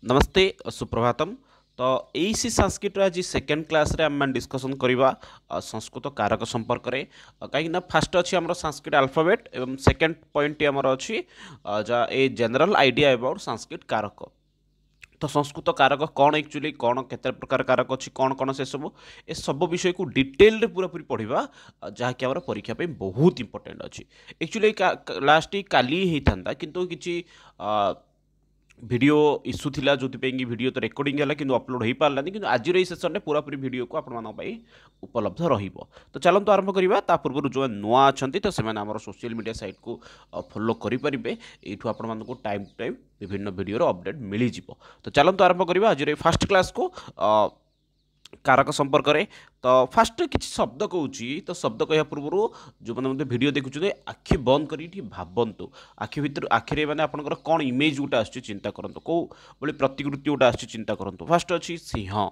नमस्ते सुप्रभातम। तो एसी संस्कृत आज सेकेंड क्लास रे आम डिस्कसन करवा संस्कृत कारक संपर्क रे कहीं फास्ट अच्छी आम संस्कृत अल्फाबेट एवं सेकेंड पॉइंट आमर अच्छी जा a general idea about Sanskrit कारक। तो संस्कृत कारक कौन एक्चुअली कौन केते प्रकार कारक अच्छी कौन कौन से सब ए सब विषय को डिटेल रे पूरा पूरी पढ़ा जहाँकि आम परीक्षा पे बहुत इंपोर्टेंट अच्छी। एक्चुअली लास्ट काली ही था किंतु किसी वीडियो इश्यू थिला जो कि वीडियो तो रेकर्डिंग है कि अपलोड हो पारानी कि आज सेसन में पूरा पूरी वीडियो को आपण उपलब्ध रहिबो। तो चलते आरंभ करवा ता पूर्व जो नुआ अच्छा तो से सोशल मीडिया साइट को फॉलो करेंगे यूँ आपण टाइम टू टाइम विभिन्न वीडियो अपडेट मिल जाव। तो चलते आरंभ करवा आज फास्ट क्लास को कारक संपर्क में। तो फास्ट किसी शब्द कहूँ तो शब्द कह पूर्व जो मैंने वीडियो देखुं आखि बंद कर भावतु आखि भितर आखिरे मैंने आपंकर कौन इमेज गोटे आस चिंता करूँ कौ भाई प्रतिकृति गोटे आस चिंता करूँ। फास्ट अच्छी सिंह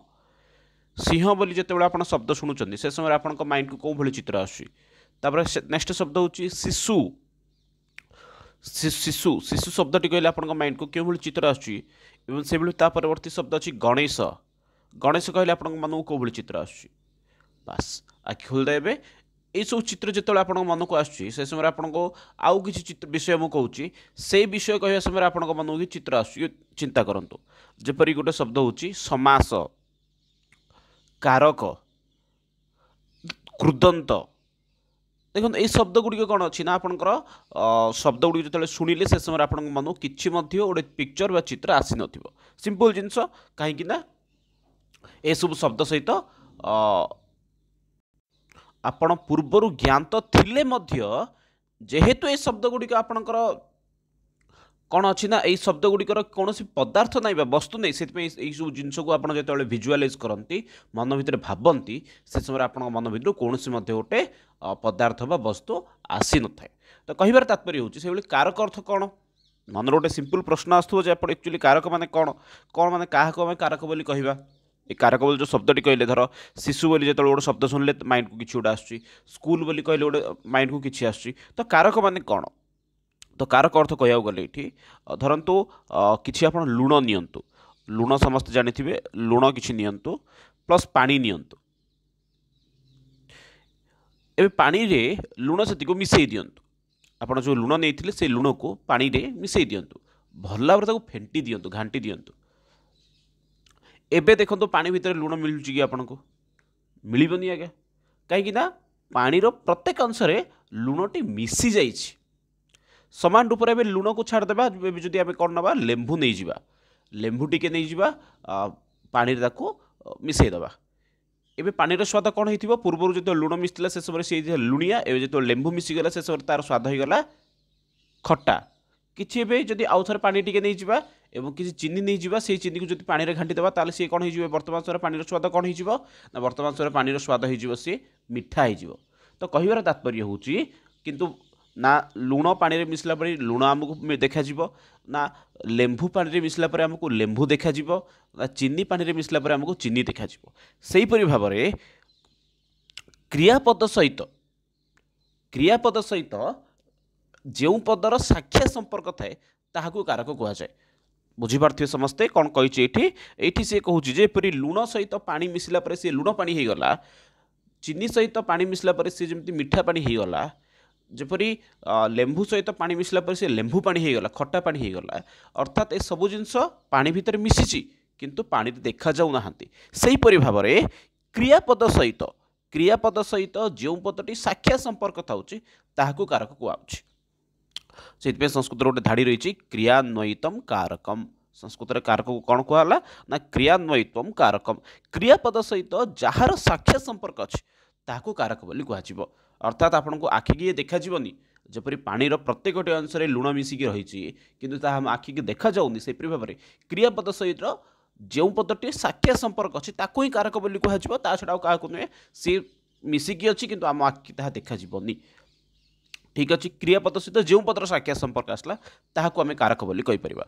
सिंह बोली जिते आप शब्द शुणुं से समय आप माइंड को कौ भाई चित्र आसपर नेक्स्ट शब्द हूँ शिशु शिशु शिशु शब्द टी कहले आप माइंड को क्यों भाई चित्र आसुँ से परवर्ती शब्द अच्छी गणेश गणेश कहले आप मन को कौ भाई चित्र आस बास आखि खोलदेवे ये सब चित्र जो आप मन को आस समय आपको आउ किसी चित्र विषय मुझे कहूँ से विषय कह समय आप मन को चित्र आस चिंता करूँ जपरी गोटे शब्द हूँ समास कारक कृदंत। देखो ये शब्द गुड़िक कौन अच्छी ना आपंकर शब्द गुड़िक जो शुणिले से समय आप मन कि गोटे पिक्चर बा चित्र आसी न सिंपल जिनस कहीं ए सब शब्द सहित आपण पूर्वर ज्ञान तो थिले मध्य जेहेतु ये शब्द गुड़िक आपणकर कौन अच्छी ना ये शब्द गुड़िकर कौन पदार्थ ना वस्तु नहीं से सब जिनस को आप जो भिजुआलाइज करती मन भितर भावती से समय आप मन भर कौन गोटे पदार्थ बा वस्तु आसी न थाए। तो कहबार तात्पर्य होची कारक अर्थ कौन मन गोटे सिंपल प्रश्न आसुव एक्चुअली कारक माने कौन कौन माने क्या कारक बोली कहवा ये कारक बोली जो शब्दटी कहले धर शिशु बोली जो गोटे शब्द शुणिले माइंड को किसी गोटे आस स्कूल बोली कहले गोटे माइंड को किसी आस। तो कारक माने कौन तो कारक अर्थ कह गले ये धरतु किसी आप लुण नियंतु लुण समस्त जानी लुण किसी नियंतु प्लस पानी नियंतु एबे पानी रे लुण से मिसई दियंतु आप जो लुण नहीं से लुण को पानी रे मिसई दियंतु भल भाव फेंटी दियंतु घांटी दियंतु। एबे देखो पानी भितर लुण मिलूँ कि आपको मिलबनी आज्ञा कहीं पानीर प्रत्येक अंश लुणटी मिसी जाइए समान रूप से लुण को छाड़देवा जदि आम कौन ना लेंबू नहीं जावा लेंबू टिके नहीं जावा पानी मिसईदेवा एबे पानीर स्वाद कौन हो पूर्व जो लुण मिसला से समय से लुणिया एवं जो लेंबू मिसीगला से समय तार स्वाद होगला खट्टा किसी जदि आउ थे पानी टिके नहीं जावा एवं किसी चीनी नहीं जावा से चीनी को जो पानी में घाटी देवा ताले सी कौन हो वर्तमान समय पानी स्वाद कौन हो वर्तमान समय पानी स्वाद हो सी मिठा हो। तो कहबार तात्पर्य हूँ किंतु ना लुण पानी में मिसला पर लुण आमको देखा ना लेंबू पानी में मिसला पर आमको लेंबू देखा ना चीनी पानी में मिसला पर आमको चीनी देखा से भाव में क्रियापद सहित जो पदर साक्ष्य संपर्क थाए ताहाकू कारक कहुए बुझीपारे समस्ते कौन कही सी कहूँ जेपरी लुण सहित पानी मिसला पर सी लुण पानी हो गला चीनी सहित पानी मिसला पर सी जमी मीठा पानी हो गला जपरी लेंबू सहित पानी मिसला पर सी लेंबू पानी हो गला खट्टा पानी हो गला अर्थात ए सबु जिनस पानी भितर मिसिची किंतु पानी देखा जाऊ नाहांती। सेहीपरि भाव में क्रियापद सहित जो पदटी साक्ष्य संपर्क थाउची ताहाकू कारक कुआउची। से संस्कृत गोटे धाड़ी रही क्रियान्वयितम कारकम संस्कृत कारक को कौन कहला ना क्रियान्वयित्वम कारकम क्रियापद सहित जार साक्ष्य संपर्क अच्छी ताकू कारक बोली कह अर्थात आपन को आखि की देखा जीवनी जपरी पानीर प्रत्येक अंश लुण मिसिकी रही किंतु आखि की देखा जाऊनी से भाव में क्रियापद सहित जो पदटी साक्ष्य संपर्क अच्छी ताकू ही कारक बोली कह छड़ा क्या नुहे सी मिसिकी अच्छी किंतु आम आखि ताहा देखा जीवनी ठीक अच्छे क्रियापद सहित जो पदर साक्ष्य संपर्क आसला ताहाकू आम कारक बोली कहीपर।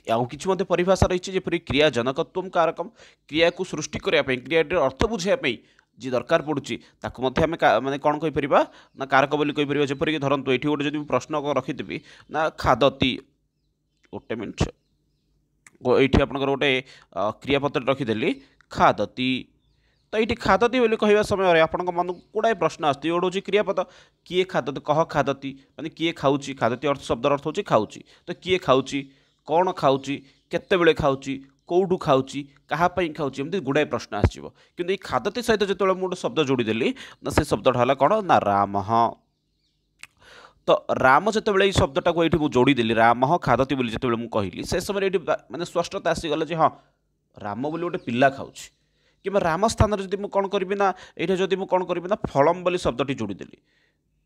आउ कि परिभाषा रही जपरी क्रिया जनकत्व कारकम क्रिया को सृष्टि करने क्रिया अर्थ बुझापी जी दरकार पड़ुची ताकू आम माने कौन कहीपर ना कारक बोली कहीपर जपरिक धरतु ये गोटे जब प्रश्न रखिदेवी ना खादती गोटे मिनट ये आपंकर गोटे क्रियापद रखिदेली खादती। तो ये खादती बोली कहवा समय आप मन को गुड़ाए प्रश्न आसती हूँ क्रियापद किए खादती कह खादती माने किए खाऊची खादती अर्थ शब्दर अर्थ होची खाऊची तो किए खाऊची कौन खाऊची केतेबेले खाऊची कौटू खाऊची कहाँपाई खाऊची एमती गुड़ाए प्रश्न आसो कि खादती सहित जो मुझे शब्द जोड़ीदेली ना से शब्दटा है कौन ना राम। तो राम जिते शब्दटा को ये जोड़ीदेली राम खादती बोली जिते मुझे कहली से समय ये मानने स्पष्टता आसीगला हाँ राम बोली गोटे पिला खाऊची कि राम स्थान जब मुझे कौन करी ना ये जब मुझे कौन करी ना फलम बोली शब्दटी जोड़ीदेली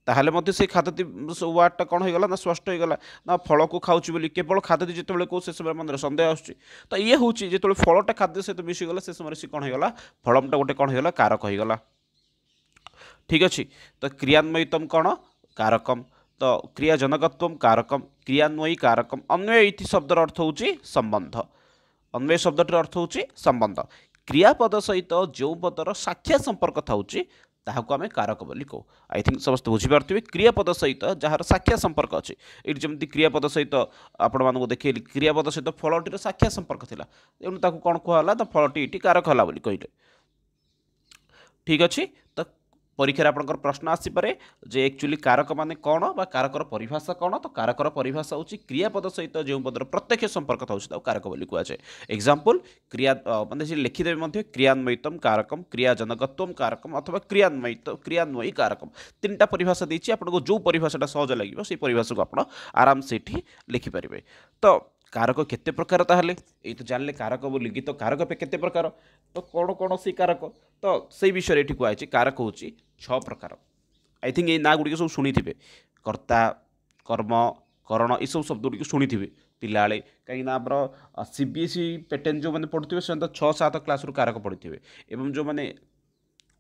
ताहले मध्य से खादती वार्डटा कौन होगा ना स्पष्ट होगा ना फल को खाऊँ बोली केवल खादती जिते कौ से समय मन सन्देह आसूँ तो ये हूँ जो फलटा खाद्य सहित मिशीगला से समय सी कौन होगा फलमटा गोटे कौन होगा कारक होगा। ठीक अच्छे तो क्रियान्वयितम कौन कारकम तो क्रियाजनकत्व कारकम क्रियान्वयी कारकम अन्वय इति शब्दर अर्थ होची संबंध अन्वय शब्दटर अर्थ होची संबंध क्रियापद सहित जो पदर साख्या संपर्क थाउची ताहाको आमे कारक बोली कहू। आई थिंक समस्त बुझीपारे क्रियापद सहित जार साख्या संपर्क अच्छे ये जमी क्रियापद सहित आपण मानक देखिए क्रियापद सहित फलटीर साख्या संपर्क थिला तेणु ताकू कौन कहला तो फलटी ये कारक होला बोली कहले। ठीक अच्छे तो परीक्षा आपंकर प्रश्न आसीपे जे एक्चुअली कारक माने कौन बा कारकर परिभाषा कौन तो कारकर परिभाषा होची क्रियापद सहित जो पदर प्रत्यक्ष संपर्क था कारक बोली कहुए। एग्जांपल क्रिया माने जे लिखिदेवे मध्य क्रियान्वयितम कारकम क्रियाजनकत्व कारकम अथवा क्रियान्वयी कारकम तीनटा परिभाषा देछि आपको जो परिभाषाटा सहज लगे से परिभाषा को आप आराम से लिखिपारे। तो कारक केते प्रकार ताहले ये तो जानले कारक बोली कि तो कारक पे केते प्रकार तो कौन कौन सी कारक तो से विषय ये कहुई कारक हूँ 6 प्रकार। आई थिंक ये ना गुड़िक सब शुणी थे कर्ता कर्म करण ये सब शब्द गुड़िक शुणी थे पिला कहीं आमर सीबीएसई पैटर्न जो मैंने पढ़ुवे से 6-7 क्लास कारक पढ़ी थे एवं जो मैंने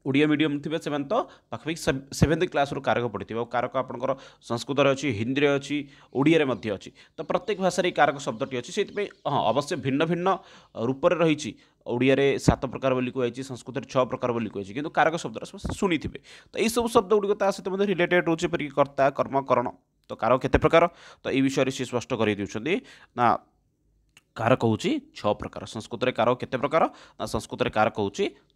ओडिया मीडियम थे से तो पाखापाखि 7th क्लास कारक पढ़ी थे कारक आपंकर संस्कृत अच्छी हिंदी अच्छी ओडिया अच्छी तो प्रत्येक भाषा कारक शब्दटी अच्छी से हाँ अवश्य भिन्न भिन्न रूप से रही ओडिया 7 प्रकार बोली कहुई संस्कृत 6 प्रकार बोली कहुई कि कारक शब्द शुणी थे तो यही सब शब्द गुड़िक सहित रिलेटेड रोचे पर कर्ता कर्म करण तो कारक केते प्रकार तो ये विषय सी स्पष्ट कर दूसरी ना कारक हूँ 6 प्रकार। संस्कृत कारक केते प्रकार ना संस्कृत कारक हूँ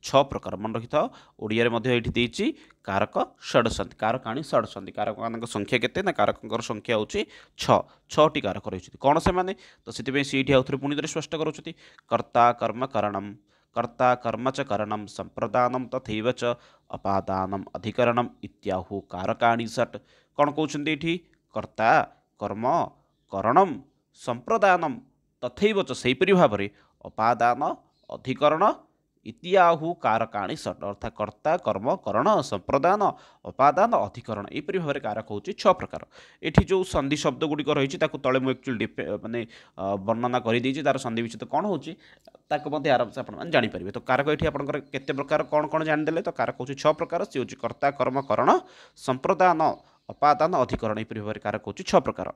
6 प्रकार मन रखि था ओडिया ये कारक षडसंधि कारकाणी षडसंधि कारक मान संख्या केते ना कारक संख्या हूँ 6टी कारक रही कौन से माने तो से आउ थे पुणी स्पष्ट करुँच कर्ता कर्म करणम कर्ता कर्म च करणम संप्रदानम तथैव च अपादानम अधिकरणम इत्याहु कारकाणी षट कौन कहते ये कर्ता कर्म करणम संप्रदानम तथैव च सेहीपरि भाव में अपादान अधिकरण इत्याहु कारकाणी षट अर्थात कर्ता कर्म करण संप्रदान अपादान अधिकरण यहपरि भाव में कारक हूँ 6 प्रकार। ये जो संधि शब्द गुड़िक रही तले मुझे एक्चुअली माने वर्णना कर तार संधि विच्छेद कौन होची आराम से आप जानीपारे। तो कारक ये आपंकर केते प्रकार कौन कौन जानीदे तो कारक हूँ 6 प्रकार सी हूँ कर्ता कर्म करण संप्रदान अपादान अधिकरण यहपरि भाव में कारक हूँ 6 प्रकार।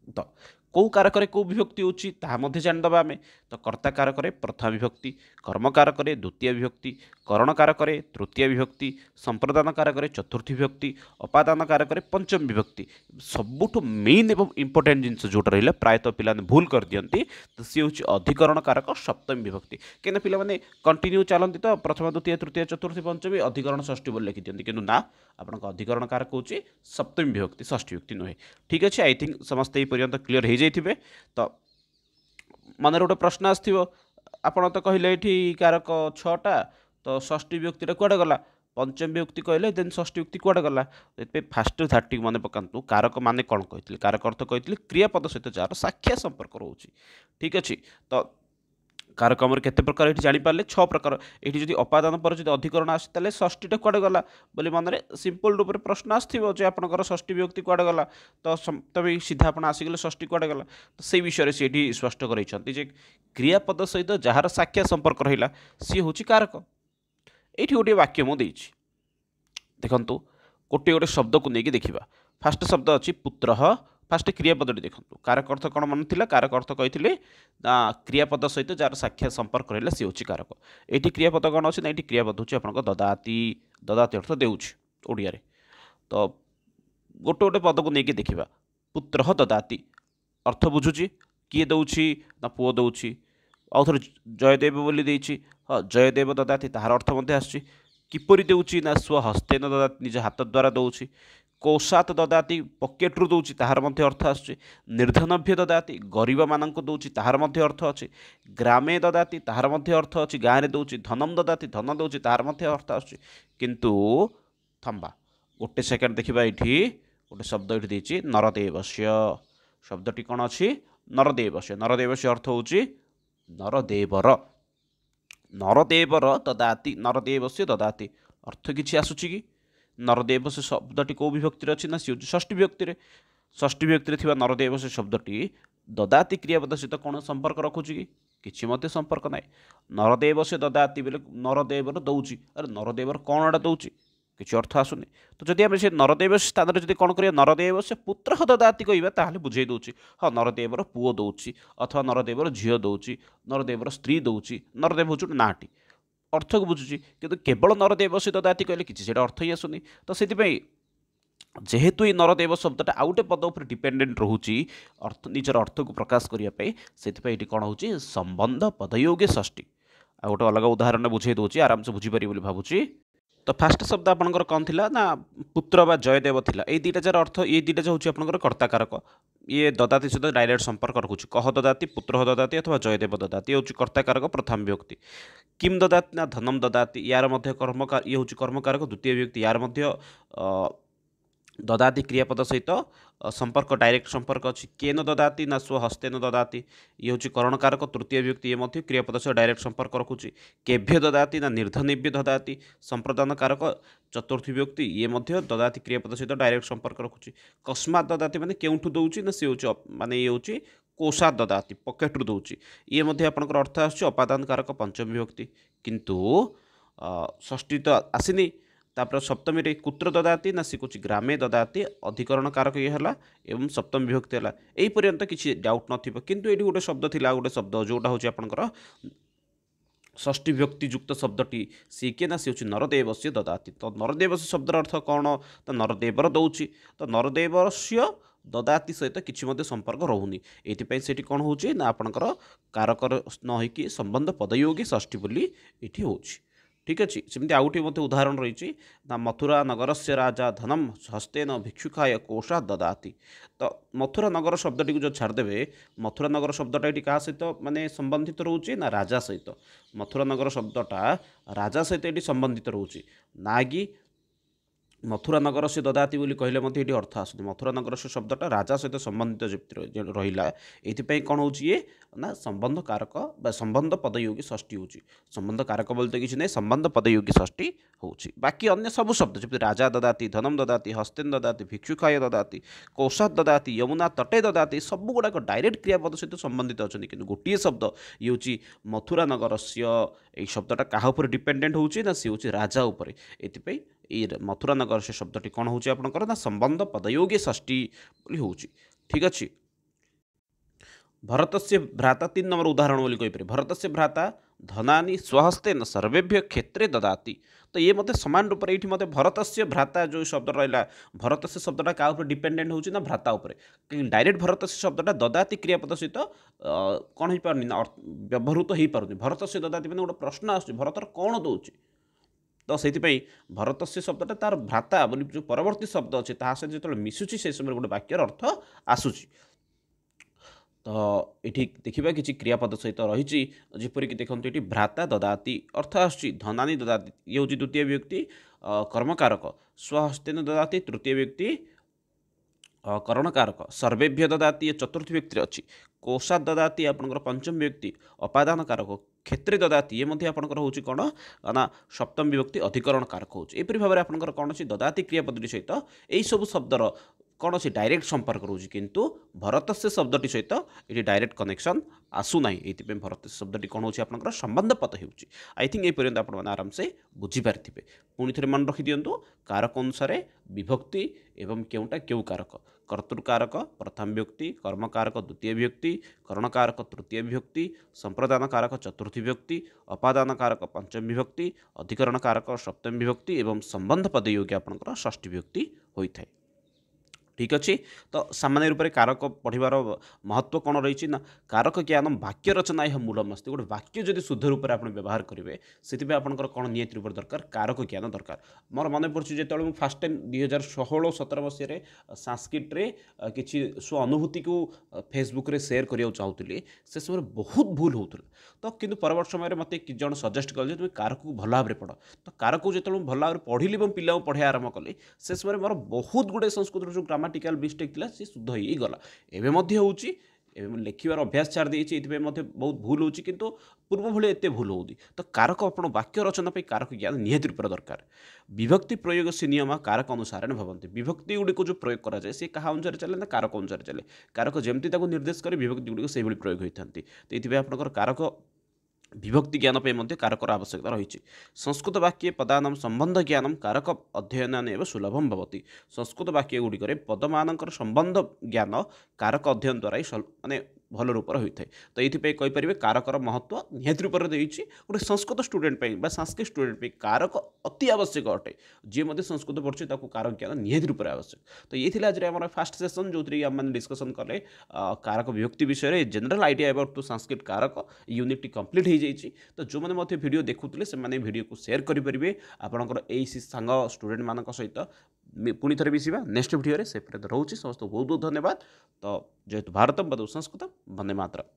तो कौ कारक कौ विभक्ति होची जानीदे आम तो कर्ता कारक प्रथम विभक्ति कर्म कारक द्वितीय विभक्ति करण कारक तृतीय विभक्ति संप्रदान कारक चतुर्थी विभक्ति अपादान कारक पंचम विभक्ति सबुठ मेन एवं इंपोर्टेंट जिनस जोटा रहा प्रायतः पिला भूल कर दियंती तो सी हूँ अधिकरण कारक सप्तमी विभक्ति कहीं पिला माने कंटिन्यू चलती तो प्रथम द्वितीय तृतीय चतुर्थी पंचमी अधिकरण षष्ठी बोल लिखि दियंती किंतु ना आपन अधिकरण कारक हूँ सप्तमी विभक्ति षष्ठी विभक्ति नुहे। ठीक अच्छे आई थिंक समस्त पर्यंत क्लीयर हो जाइए। तो मन गोटे प्रश्न आसो आपड़ तो कहले ये कारक 6टा तो षष्ठी विभक्ति कुआडे गला पंचम विभक्ति कहले देन षष्ठी विभक्ति कुआडे गला तो फास्ट धाटी मन पकातु कारक माने कौन कही कारक अर्थ कही क्रियापद सहित जार साख्या संपर्क रोचे। ठीक अच्छे तो कारक आमर केते प्रकार ये जानीपारे 6 प्रकार ये जब अपादान पर जब अधिकरण आसे षष्ठीटा कुआडे गला बोली मन में सिंपल रूप से प्रश्न आसो जे आपंकर षष्ठी विभक्ति कुआडे गला तो तब सीधा आप आसीगले षष्ठी कुआडे गला तो से विषय से ये स्पष्ट कर क्रियापद सहित जार साख्या संपर्क रहा सी हूँ कारक। ये गोटे वाक्य मुझे देखु गोटे गोटे शब्द को लेकिन देखा फास्ट शब्द अच्छी पुत्र फास्ट क्रियापद देखो कारक अर्थ कौन मन था कारक अर्थ कही क्रियापद सहित जार साख्या संपर्क रहा सी हूँ कारक। ये क्रियापद कौन अच्छे ना ये क्रियापद हूँ आप ददाती ददाती अर्थ देउछि ओडिया रे। तो गोटे गोटे पद को लेकिन देखा पुत्र ददाती अर्थ बुझुची किए दौची ना पुओ दौची आउ थोड़े जयदेव बोली देइछि हाँ जयदेव ददाति ताହାର अर्थ मध्य आसुछि किपरि देउछि ना स्वहस्तेन ददाति निज हाथ द्वारा दौछि कौशात ददाति पकेट्रु दौछि ताହାର मध्य अर्थ आसुछि निर्धनभ्य ददाति गरीब मानक दौछि ताହାର मध्य अर्थ अछि ग्रामे ददाति ताହାର मध्य अर्थ अछि गाँ रे दौछि धनम ददाति धन दौछि ताହାର मध्य अर्थ आसुछि किंतु थंबा गोटे सेकेंड देखिबा एठी गोटे शब्द एठी देछि नरदेवस्य शब्दटी कौन अछि नरदेवस्य नरदेवस्य अर्थ होछि नरदेवर नरदेवर ददाति नरदेवस्य ददाति अर्थ किछि आसुछि कि नरदेवस्य शब्दटी को विभक्ति अछि ना सी षष्ठी विभक्ति षष्ठी विभक्ति थिबा नरदेवस्य शब्दटी ददाति क्रियापद सहित कौन संपर्क रखुछि कि किछि मते संपर्क नाही नरदेवस्य ददाति बेले नरदेवर दौछि अरे नरदेवर कौन एटा दौछि किछि अर्थ आसुनी तो जदि आम से नरदेव स्थान में जब कौन करिया नरदेव से पुत्र ददाति कहवा ताहले बुझे दौछि हाँ नरदेवर पुओ दौछि अथवा नरदेवर झील दौछि नरदेवर स्त्री दौछि नरदेव हूँ नाटी अर्थ को बुझुछि किंतु केवल नरदेव से ददाति कहले किछि सेटा अर्थ ही आसुनी तो सेतिपई जेहेतु ये नरदेव शब्दटा आउ गोटे पद उपर डिपेंडेंट रोची अर्थ निजर अर्थ को प्रकाश करने से कौन हो संबंध पदयोगे षष्ठी आ गोटे अलग उदाहरण बुझे दूसरी आराम से बुझीपारी भावुची तो फास्ट शब्द आपंकर कौन थिला ना पुत्र बा जयदेव थिला ये दुईटा जार अर्थ ये दुईटा जो हूँ आपंकर कर्ताकारक ये ददाति सहित डायरेक्ट संपर्क रखुच्छी कह ददाति पुत्र ददाति अथवा जयदेव ददाति ये हूँ कर्ताकारक प्रथम विभक्ति किम ददाति ना धनम ददाति यार मध्य कर्मकार ये हूँ कर्मकारक द्वितीय विभक्ति यार मध्य ददाति क्रियापद सहित संपर्क डायरेक्ट संपर्क अच्छी केन ददाति ना स्वहस्तेन ददाति ये हूँ करणकारक तृतीय विभक्ति ये मध्य क्रियापद सहित डायरेक्ट संपर्क रखुच्छी केभ्य ददाति ना निर्धनेभ्य ददाति संप्रदान कारक चतुर्थी विभक्ति ये मध्य ददाति क्रियापद सहित डायरेक्ट संपर्क रखुच्छी कस्मात ददाति माने केउठु दौछि ना से हूँ माने ये हूँ कोषात ददाति पकेट्रु दौछि ये मध्य आपनकर अर्थ आसुछि अपादान कारक पंचम विभक्ति किंतु षष्ठी तो आसीनी तापर सप्तमी रे कुत्र ददाति ना सी कुछ ग्रामे ददाति अधिकरण कारक ये हला एवं सप्तम विभक्ति हला एई पर्यंत किछि डाउट नथिबो किंतु एठी गोटे शब्द थिला गोटे शब्द जोटा होछि आपनकर षष्ठी विभक्ति युक्त शब्दटी सी के ना सी होछि नरदेवस्य ददाति तो नरदेवस्य शब्दर अर्थ कौन तो नरदेवर दौछि तो नरदेवस्य ददाति सहित किछि मध्य संपर्क रहुनी एथिपई सेठी कौन होछि ना आपनकर कारक न होइकि संबंध पदयोगी षष्ठी बोली एठी होछि ठीक अच्छे सेमती आउटे मत उदाहरण रही ना मथुरा नगर से राजा धनम हस्तेन भिक्षुकाय कोषा ददाति तो मथुरा नगर शब्दटी को जो छाड़देवे मथुरा नगर शब्दटा ये क्या सहित माने संबंधित रोचे ना राजा सहित मथुरा नगर शब्दटा राजा सहित ये संबंधित रोचे ना कि मथुरा नगर से ददाति बोली कहले मते ये अर्थ आसुनी मथुरा नगर से शब्दटा राजा सहित संबंधित रहिला एथिपई कौन हो ना संबंध कारक बा संबंध पदयोगी षष्ठी होची संबंध कारक बोलते किसी नहीं संबंध पदयोगी षष्ठी होची बाकी अन्य सब शब्द जब राजा ददाति धनम ददाति हस्तेन ददाति भिक्षुकाय ददाति कौशात ददाति यमुना तटे ददाति सब गुड़ाक डायरेक्ट क्रियापद सहित संबंधित अच्छा कि गोटे शब्द ये हूँ मथुरा नगर से यही शब्दटा क्या डिपेंडेंट होची ना सी हूँ राजा उपर एथिपई ये मथुरा नगर से शब्दटी कौन हो आपंकर ना संबंध पदयोगी षष्ठी हो ठीक अच्छे भरत से भ्राता 3 नंबर उदाहरण बोली कहीपर भरत से भ्राता धनानि स्वहस्तेन सर्वेभ्य क्षेत्रे ददाति तो ये मत समान रूप से मत भरत से भ्राता जो शब्द रहा भरत से शब्दटा क्या डिपेंडेंट हो ना भ्राता उपर डायरेक्ट भरत से शब्दटा ददाति क्रियापद सहित कौन हो पार व्यवहृत हो पार भरत से ददाति मैंने गोटे प्रश्न आस भरतर कौन दौर तो से भरत से शब्दटा तार भ्राता बोली जो परवर्ती शब्द अच्छे तासे जो मिसुची से समय गोटे वाक्यर अर्थ आसूची तो ये देखा कि क्रियापद सहित रही जपरिक देखते ये भ्राता ददाति अर्थ आसुची धनानि ददाति ये हूँ द्वितीय व्यक्ति कर्मकारक स्वहस्तेन ददाति तृतीय व्यक्ति करणकारक सर्वेभ्य ददाति ये चतुर्थ व्यक्ति अच्छी कोषात ददाति आपंकर पंचम व्यक्ति अपादान कारक क्षेत्रे ददाति ये मध्य आपंकर हूँ कौन ना सप्तम विभक्ति अधिकरण कारक होपरी भाव में आपंकर कौन अच्छी ददाति क्रियापद सहित यही सब शब्दर कौन अच्छी डायरेक्ट संपर्क रोचे किंतु भरत से शब्दटी सहित ये डायरेक्ट कनेक्शन आसूना ये भरत से शब्दटी कौन होची आपनकर संबंध पद होची आई थिंक ये पर्यंत आपण माने आराम से बुझी पारथिबे पुणी थे मन रखि दियंतु कारक अनुसार विभक्ति एवं केउटा केउ कारक कर्तृकारक प्रथम विभक्ति कर्मकारक द्वितीय विभक्ति करणकारक तृतीय विभक्ति संप्रदान कारक चतुर्थी विभक्ति अपादान कारक पंचम विभक्ति अधिकरण कारक सप्तम विभक्ति एवं संबंध पदयोगी आपनकर षष्ठी विभक्ति होइथाय ठीक अच्छे तो सामान्य रूप से कारक पढ़वार महत्व कौन रही ना कारक ज्ञान वाक्य रचना यह मूलमस्ती गोटे वाक्य जब शुद्ध रूप से आप व्यवहार करेंगे से आपंकर कौन नियत रूप दरकार कारक ज्ञान दरकार मोर मन पड़े जो मुझे फास्ट टाइम 2016-17 मसीह संस्कृत किसी स्व अनुभूति को फेसबुक रे शेयर करने चाहूली से समय बहुत भूल होता तो कि परवर्त समय मत कि जन सजेस्ट कले तुम कारक को भल भाव पढ़ तो कारक को जो भल भाव पढ़ी और पिला पढ़े आरंभ कली से समय मोर बहुत गुड़े संस्कृत जो ग्रामाटिकल मिस्टेक था सी शुद्ध ही गला एवं होची लिखार अभ्यास छाड़ देती बहुत भूल होची किंतु पूर्व भले एत भूल होती तो कारक आप वाक्य रचना कारक ज्ञान निहत रूप दरकार विभक्ति प्रयोग से नियम कारक अनुसार भवंती विभक्ति गुड़िक जो प्रयोग कराए सी क्या अनुसार चले ना कारक अनुसार चले कारक जमती निर्देश कर विभक्ति गुड़िक से प्रयोग होता तो ये आपंकर कारक विभक्ति ज्ञान पे कारकर आवश्यकता रही संस्कृत वाक्ये पदानां संबंध ज्ञान कारक अध्ययन सुलभम भवति संस्कृत वाक्य गुड़िक पदमान संबंध ज्ञान कारक अध्ययन द्वारा ही माने भल रूप होता है तो ये कारकर महत्व निहत रूप से गोटे संस्कृत स्टूडेंट संस्कृत स्टूडेंट कारक अति आवश्यक अटे जी संस्कृत पढ़े कारक ज्ञान निहत रूप से आवश्यक तो ये आज आम फास्ट सेसन जो आम डिस्कसन कले कारक विभक्ति विषय general idea about to Sanskrit कारक यूनिट कंप्लीट हो जाइए तो जो मैंने वीडियो देखुते से वीडियो को शेयर करेंगे आपंकर यही सांग स्टूडेंट मान सहित पुणी थे मिसा नेक्स्ट वीडियो से रोचे समस्त बहुत बहुत धन्यवाद तो जेहेतु भारतम वदौ संस्कृतम वंदे मातरम।